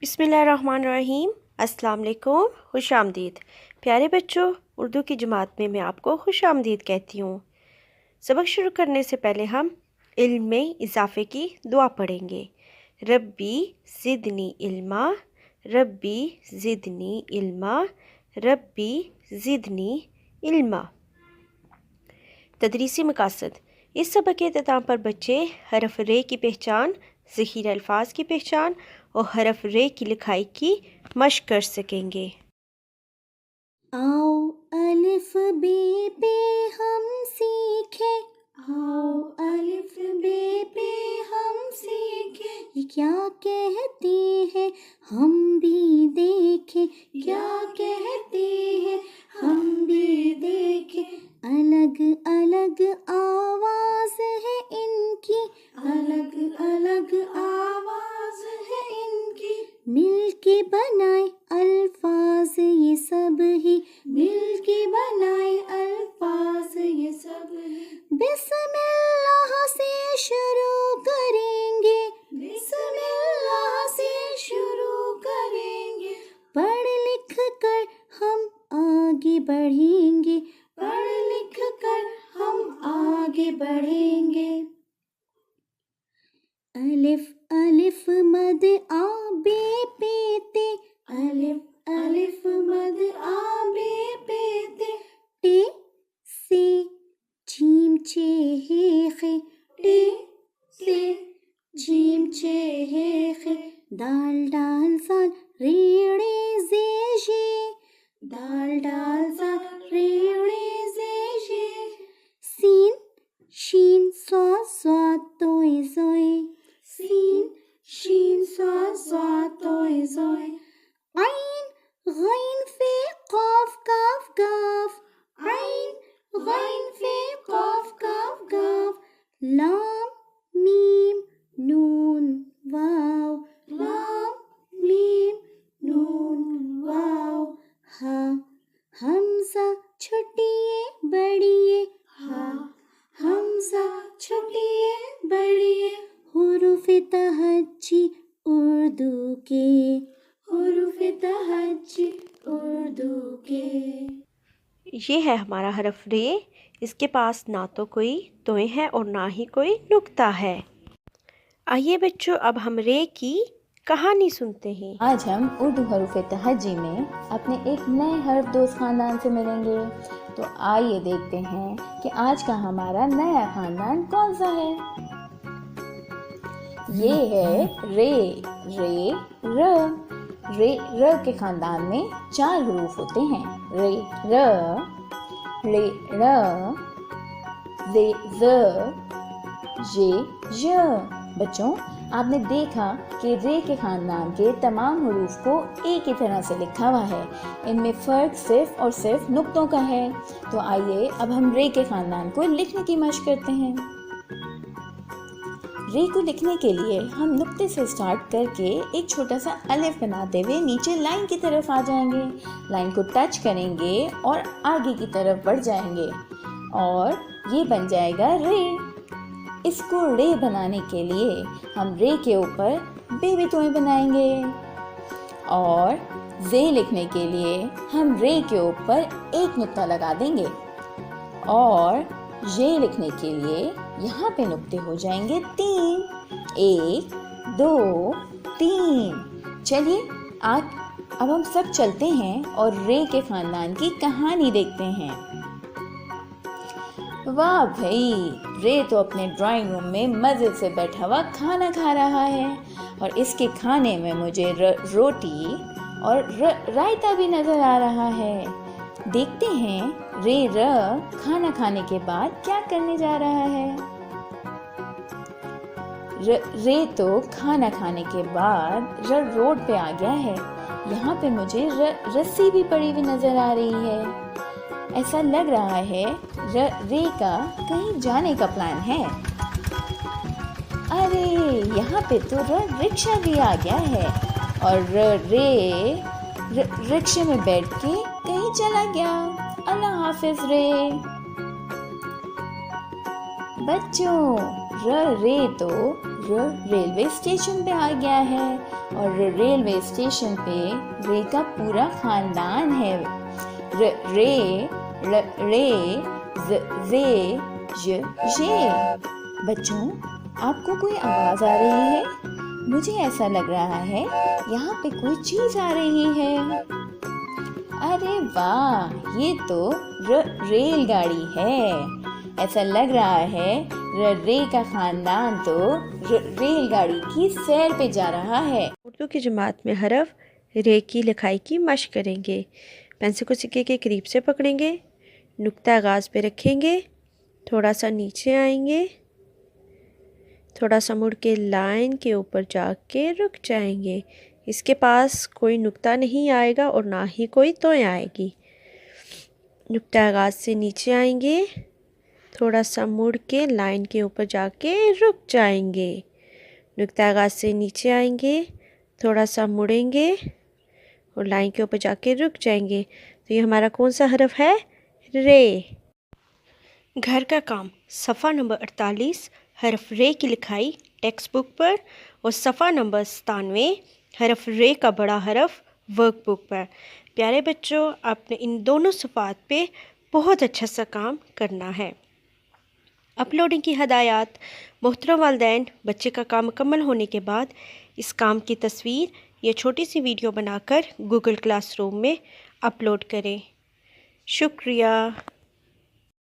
बिस्मिल्लाहिर्रहमानिर्रहीम। अस्सलाम वालेकुम, खुश आमदीद। प्यारे बच्चों, उर्दू की जमात में मैं आपको खुश आमदीद कहती हूँ। सबक शुरू करने से पहले हम इल्म में इजाफ़े की दुआ पढ़ेंगे। रब्बी ज़िदनी इल्मा, रब्बी ज़िदनी इल्मा, रब्बी ज़िदनी इल्मा। तदरीसी मकासद। इस सबक के अख्ताम पर बच्चे हरफ रे की पहचान, ज़ख़ीरा अल्फाज की पहचान और हरफ रे की लिखाई की मशक कर सकेंगे। आओ अलिफ बे पे हम सीखे, आओ अलिफ बे पे हम सीखे, ये क्या कहती है हम भी देखें, क्या कहती है हम भी देखें। अलग अलग आवाज़ है इनकी, अलग अलग आवाज़ है इनकी, मिलके बनाए अल्फाज ये सब ही, मिलके बनाए अल्फाज ये सब ही। बिस्मिल्लाह से शुरू करेंगे, बिस्मिल्लाह से शुरू करेंगे, पढ़ लिख कर हम आगे बढ़ेंगे, पढ़ लिख कर हम आगे बढ़ेंगे। अलिफ अलिफ मद आ बे पे ते, अलिफ अलिफ मद आ बे पे ते, टे से जीम चे हे खे, टे से जीम चे हे खे, दाल डाल साल रे रे जे जे, दाल डाल साल रे रे जे जे, सीन शीन स्वाद स्वाद तोय जोय, सीन शीन स्वाद स्वाद तोय जोय, आइन गैन फे काफ काफ गाफ, आइन गैन फे काफ काफ गाफ, लाम मीम नून वाव, लाम मीम नून वाव, हा हमजा छुटिए बड़िए, हा हमजा छुटिए बड़िए, हुरूफ़े तहज्जी उर्दू के, हुरूफ़े तहज्जी उर्दू के। ये है हमारा हरफ रे। इसके पास ना तो कोई तोय है और ना ही कोई नुक्ता है। आइए बच्चों, अब हम रे की कहानी सुनते हैं। आज हम उर्दू हरूफ़े तहज्जी में अपने एक नए हर्फ दोस्त खानदान से मिलेंगे। तो आइए देखते हैं कि आज का हमारा नया खानदान कौन सा है। ये है रे, रे र। रे र के खानदान में 4 हरूफ होते हैं। रे र, रे र, जे ज, जे ज। बच्चों, आपने देखा कि रे के खानदान के तमाम हरूफ को एक ही तरह से लिखा हुआ है। इनमें फ़र्क सिर्फ और सिर्फ नुक्तों का है। तो आइए अब हम रे के खानदान को लिखने की मशक करते हैं। रे को लिखने के लिए हम नुक्ते से स्टार्ट करके एक छोटा सा अलिफ बनाते हुए नीचे लाइन की तरफ आ जाएंगे। लाइन को टच करेंगे और आगे की तरफ बढ़ जाएंगे और ये बन जाएगा रे। इसको रे बनाने के लिए हम रे के ऊपर बेबी तोय बनाएंगे और जे लिखने के लिए हम रे के ऊपर एक नुक्ता लगा देंगे और ये लिखने के लिए यहाँ पे नुक्ते हो जाएंगे 3, 1, 2, 3। चलिए अब हम सब चलते हैं और रे के खानदान की कहानी देखते हैं। वाह भाई, रे तो अपने ड्राइंग रूम में मजे से बैठा हुआ खाना खा रहा है और इसके खाने में मुझे रोटी और रायता भी नजर आ रहा है। देखते हैं रे र खाना खाने के बाद क्या करने जा रहा है। रे तो खाना खाने के बाद रोड पे आ गया है। यहाँ पे मुझे रस्सी भी पड़ी हुई नजर आ रही है। ऐसा लग रहा है रे का कहीं जाने का प्लान है। अरे यहाँ पे तो रिक्शा भी आ गया है और रे रिक्शे में बैठ के कहीं चला गया। अल्लाह हाफिज रे। बच्चों, रे तो रेलवे स्टेशन पे आ गया है और रेलवे स्टेशन पे रे का पूरा खानदान है। रे जे बच्चों, आपको कोई आवाज आ रही है? मुझे ऐसा लग रहा है यहाँ पे कोई चीज आ रही है। अरे वाह, ये तो रेलगाड़ी है। ऐसा लग रहा है रे का खानदान तो रेलगाड़ी की सैर पे जा रहा है। उर्दू की जमात में हरफ रे की लिखाई की मशक करेंगे। पेंसिल को सिक्के के करीब से पकड़ेंगे, नुक्ता आगाज़ पे रखेंगे, थोड़ा सा नीचे आएंगे, थोड़ा सा मुड़ के लाइन के ऊपर जाके रुक जाएंगे। इसके पास कोई नुक्ता नहीं आएगा और ना ही कोई तोय आएगी। नुक्ता आगाज़ से नीचे आएंगे, थोड़ा सा मुड़ के लाइन के ऊपर जाके रुक जाएंगे। नुक्ता आगाज़ से नीचे आएंगे, थोड़ा सा मुड़ेंगे और लाइन के ऊपर जाके रुक जाएंगे। तो ये हमारा कौन सा हरफ है? रे। घर का काम सफ़ा नंबर 48 हरफ रे की लिखाई टेक्स्ट बुक पर और सफ़ा नंबर 97 हरफ रे का बड़ा हरफ वर्क बुक पर। प्यारे बच्चों, आपने इन दोनों सफ़ात पे बहुत अच्छा सा काम करना है। अपलोडिंग की हदायत। मोहतरम वालिदैन, बच्चे का काम मुकम्मल होने के बाद इस काम की तस्वीर या छोटी सी वीडियो बनाकर गूगल क्लासरूम में अपलोड करें। शुक्रिया।